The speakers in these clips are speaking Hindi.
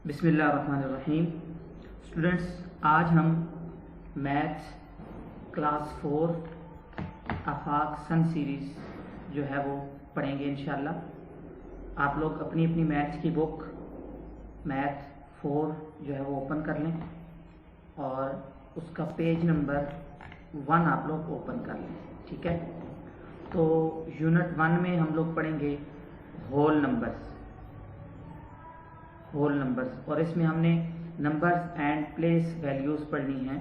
बिस्मिल्लाहिर्रहमानिर्रहीम। स्टूडेंट्स, आज हम मैथ्स क्लास 4 आफाक सन सीरीज़ जो है वो पढ़ेंगे इंशाल्लाह। आप लोग अपनी अपनी मैथ्स की बुक मैथ 4 जो है वो ओपन कर लें और उसका पेज नंबर 1 आप लोग ओपन कर लें, ठीक है। तो यूनिट 1 में हम लोग पढ़ेंगे होल नंबर्स और इसमें हमने नंबर्स एंड प्लेस वैल्यूज पढ़नी है।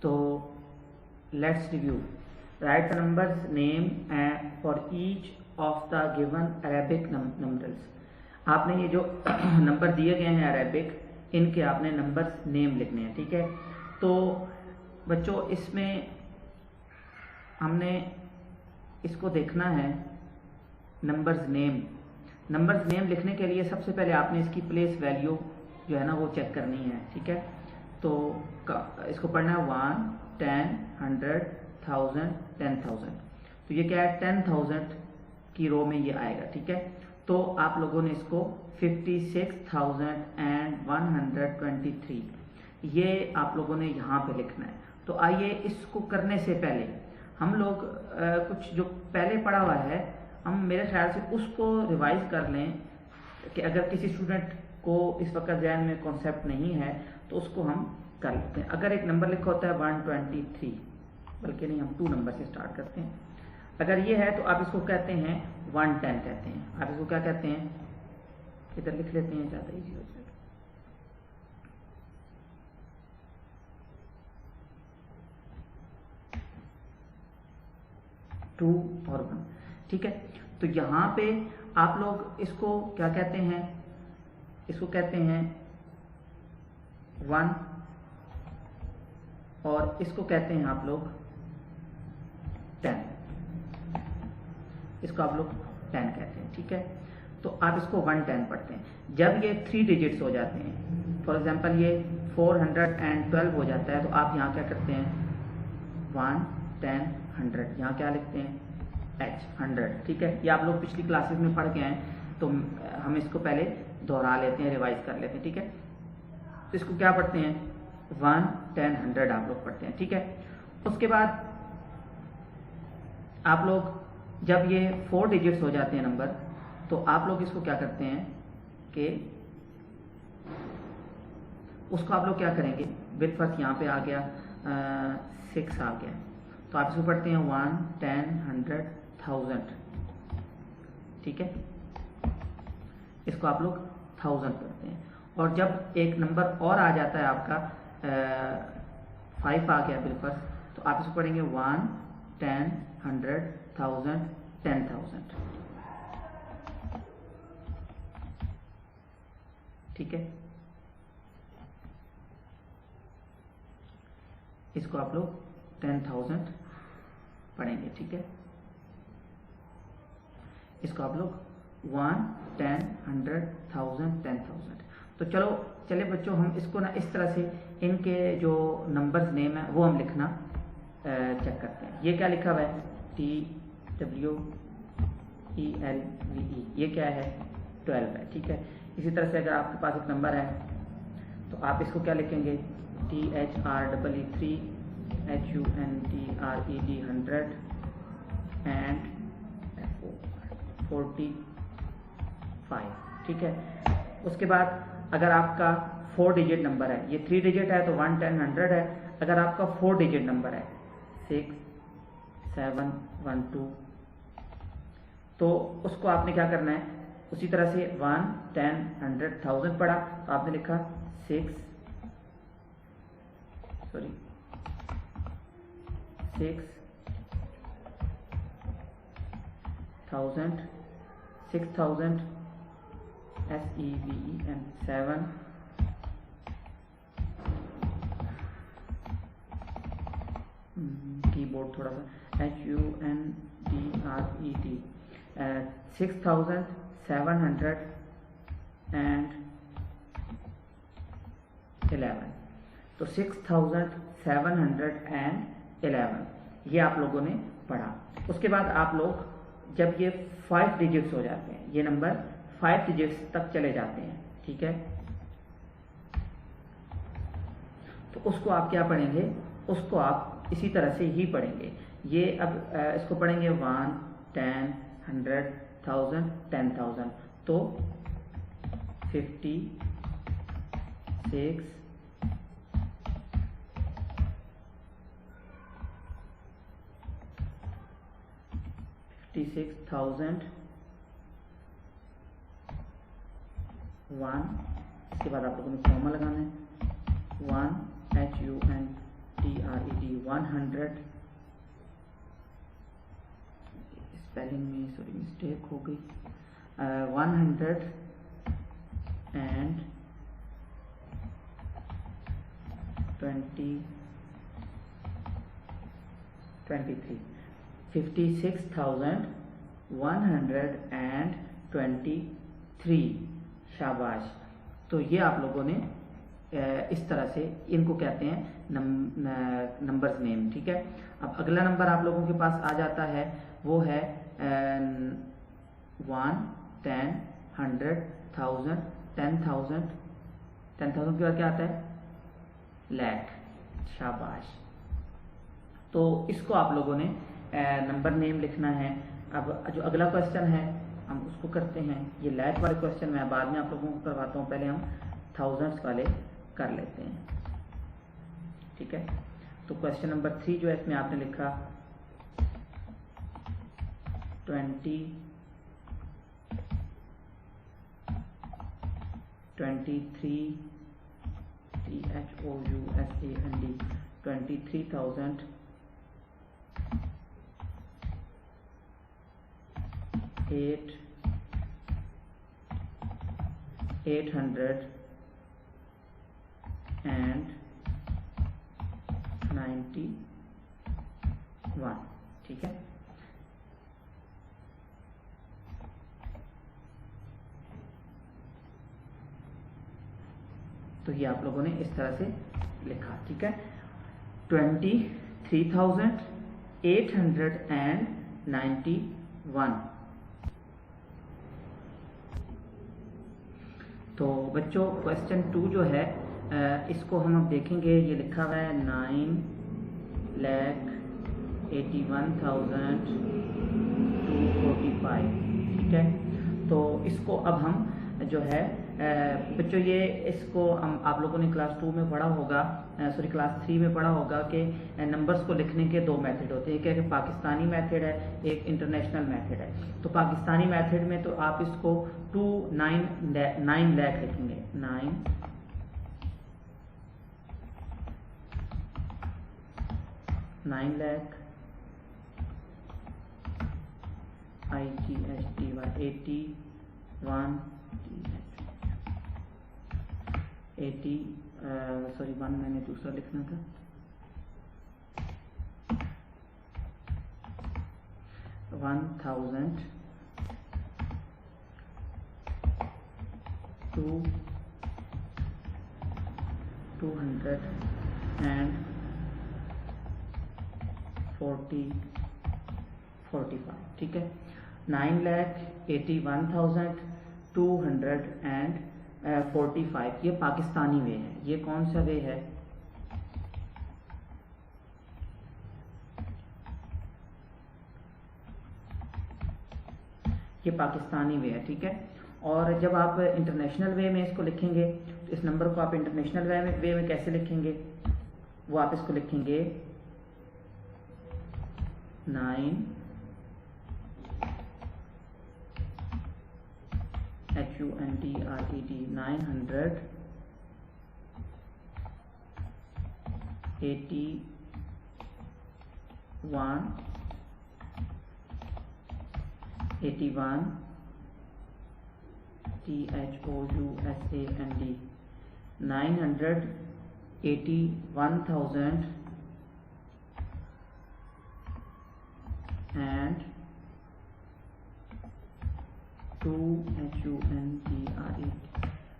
तो let's review. Right the numbers name for each of the given Arabic numbers. आपने ये जो नंबर दिए गए हैं अरेबिक, इनके आपने नंबर्स नेम लिखने हैं, ठीक है। तो बच्चों, इसमें हमने इसको देखना है नंबर्स नेम लिखने के लिए सबसे पहले आपने इसकी प्लेस वैल्यू जो है ना वो चेक करनी है, ठीक है। तो इसको पढ़ना है 1, 10, 100, 1000, 10,000। तो ये क्या है, 10,000 की रो में ये आएगा, ठीक है। तो आप लोगों ने इसको 56,123 ये आप लोगों ने यहाँ पे लिखना है। तो आइए इसको करने से पहले हम लोग कुछ जो पहले पढ़ा हुआ है हम मेरे ख्याल से उसको रिवाइज कर लें कि अगर किसी स्टूडेंट को इस वक्त ज़हन में कॉन्सेप्ट नहीं है तो उसको हम कर लेते हैं। अगर एक नंबर लिखा होता है 123, बल्कि नहीं, हम 2 नंबर से स्टार्ट करते हैं। अगर ये है तो आप इसको कहते हैं 110 कहते हैं। आप इसको क्या कहते हैं, इधर लिख लेते हैं, ज़्यादा ईजी हो जाएगा। 2 और 1, ठीक है। तो यहाँ पे आप लोग इसको क्या कहते हैं, इसको कहते हैं 1 और इसको कहते हैं आप लोग 10। इसको आप लोग 10 कहते हैं, ठीक है। तो आप इसको 110 पढ़ते हैं। जब ये 3 डिजिट्स हो जाते हैं, फॉर एग्जांपल ये 412 हो जाता है, तो आप यहाँ क्या करते हैं 1, 10, 100, यहाँ क्या लिखते हैं H 100, ठीक है। ये आप लोग पिछली क्लासेस में पढ़ के आए, तो हम इसको पहले दोहरा लेते हैं, रिवाइज कर लेते हैं, ठीक है। तो इसको क्या पढ़ते हैं 1, 10, 100 आप लोग पढ़ते हैं, ठीक है। उसके बाद आप लोग जब ये 4 डिजिट्स हो जाते हैं नंबर, तो आप लोग इसको क्या करते हैं कि उसको आप लोग क्या करेंगे, विद फर्स्ट यहाँ पे आ गया 6 आ गया, तो आप इसको पढ़ते हैं 1, 10, 100, 1000, ठीक है। इसको आप लोग 1000 पढ़ते हैं। और जब एक नंबर और आ जाता है आपका 5 आ गया बिल्कुल, तो आप इसको पढ़ेंगे 1, 10, 100, 1000, 10,000, ठीक है। इसको आप लोग 10,000 पढ़ेंगे, ठीक है। इसको आप लोग 1, 10, 100, 1000, 10,000। तो चले बच्चों, हम इसको ना इस तरह से इनके जो नंबर्स नेम है वो हम लिखना चेक करते हैं। ये क्या लिखा हुआ है TWELVE, ये क्या है 12 है, ठीक है। इसी तरह से अगर आपके पास एक नंबर है तो आप इसको क्या लिखेंगे THREE3 HUNDRED 100 एंड 45, ठीक है। उसके बाद अगर आपका 4 डिजिट नंबर है, ये 3 डिजिट है तो 1, 10, 100 है। अगर आपका 4 डिजिट नंबर है 6, 7, 1, 2, तो उसको आपने क्या करना है, उसी तरह से 1, 10, 100, 1000 पढ़ा, तो आपने लिखा 6,000, 6,000 SEVEN 7, कीबोर्ड थोड़ा सा HUNDRED 6,711। तो 6,711 ये आप लोगों ने पढ़ा। उसके बाद आप लोग जब ये 5 डिजिट्स हो जाते हैं, ये नंबर 5 डिजिट्स तक चले जाते हैं, ठीक है। तो उसको आप क्या पढ़ेंगे, उसको आप इसी तरह से ही पढ़ेंगे। ये अब इसको पढ़ेंगे 1, 10, 100, 1000, 10,000। तो 56 56,000 1, इसके बाद आप लोगों ने कॉमा लगाना है 1 HUNTRED 100, स्पेलिंग में सॉरी मिस्टेक हो गई, 100 and 23 56,123। शाबाश। तो ये आप लोगों ने इस तरह से इनको कहते हैं नंबर्स नेम, ठीक है। अब अगला नंबर आप लोगों के पास आ जाता है, वो है 1, 10, 100, 1000, 10,000। 10,000 के बाद क्या आता है, लाख। शाबाश। तो इसको आप लोगों ने नंबर नेम लिखना है। अब जो अगला क्वेश्चन है हम उसको करते हैं। ये लाख वाले क्वेश्चन मैं बाद में आप लोगों को करवाता हूँ, पहले हम थाउजेंड्स वाले कर लेते हैं, ठीक है। तो क्वेश्चन नंबर 3 जो है इसमें आपने लिखा 23 THOUSAND 23,000 891, ठीक है। तो ये आप लोगों ने इस तरह से लिखा, ठीक है। 23,891। तो बच्चों क्वेश्चन 2 जो है इसको हम अब देखेंगे। ये लिखा हुआ है 9,81,245, ठीक है। तो इसको अब हम जो है बच्चों ये इसको हम आप लोगों ने क्लास 2 में पढ़ा होगा, सॉरी क्लास 3 में पढ़ा होगा कि नंबर्स को लिखने के 2 मेथड होते हैं। एक है पाकिस्तानी मेथड है, एक इंटरनेशनल मेथड है। तो पाकिस्तानी मेथड में तो आप इसको 9 लाख लिखेंगे, 9 लाख IGSTY 81 80 सॉरी 1 मैंने दूसरा लिखना था, 1,200 and 45, ठीक है। 9,81,245 ये पाकिस्तानी वे है। ये कौन सा वे है, ये पाकिस्तानी वे है, ठीक है। और जब आप इंटरनेशनल वे में इसको लिखेंगे तो इस नंबर को आप इंटरनेशनल वे में कैसे लिखेंगे, वो आप इसको लिखेंगे 9 HUNDRED 900 81 THOUSAND 981,000 and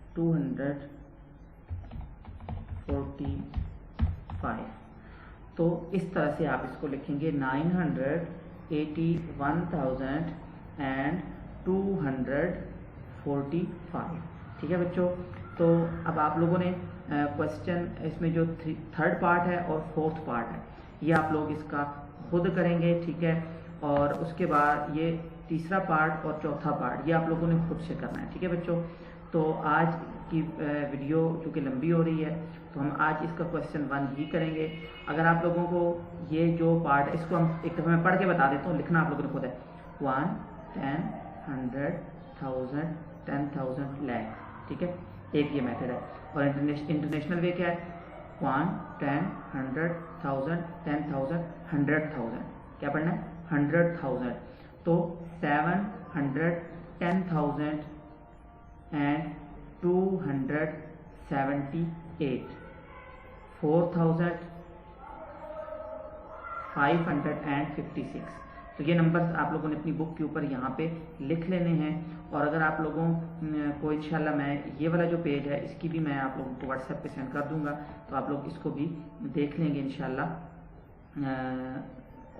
245। तो इस तरह से आप इसको लिखेंगे 981,245। 45। ठीक है बच्चों, तो अब आप लोगों ने क्वेश्चन इसमें जो थर्ड पार्ट है और फोर्थ पार्ट है ये आप लोग इसका खुद करेंगे। ठीक है, और उसके बाद ये तीसरा पार्ट और चौथा पार्ट ये आप लोगों ने खुद से करना है। ठीक है बच्चों, तो आज की वीडियो चूँकि लंबी हो रही है तो हम आज इसका क्वेश्चन 1 ही करेंगे। अगर आप लोगों को ये जो पार्ट है इसको हम एक दफ़ा मैं पढ़ के बता देता हूँ, लिखना आप लोगों ने खुद है। 1, 10, 100, 1000, 10,000, लाख। ठीक है, एक ये मेथड है। और इंटरनेशनल वे क्या है? 1, 10, 100, 1000, 10,000, 100,000। क्या पढ़ना है? 100,000। तो 700, 10,000 and 278, 4,556। तो ये नंबर्स आप लोगों ने अपनी बुक के ऊपर यहाँ पे लिख लेने हैं। और अगर आप लोगों को इंशाल्लाह मैं ये वाला जो पेज है इसकी भी मैं आप लोगों को व्हाट्सएप पे सेंड कर दूंगा, तो आप लोग इसको भी देख लेंगे इंशाल्लाह।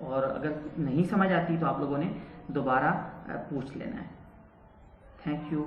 और अगर नहीं समझ आती तो आप लोगों ने दोबारा पूछ लेना है। Thank you.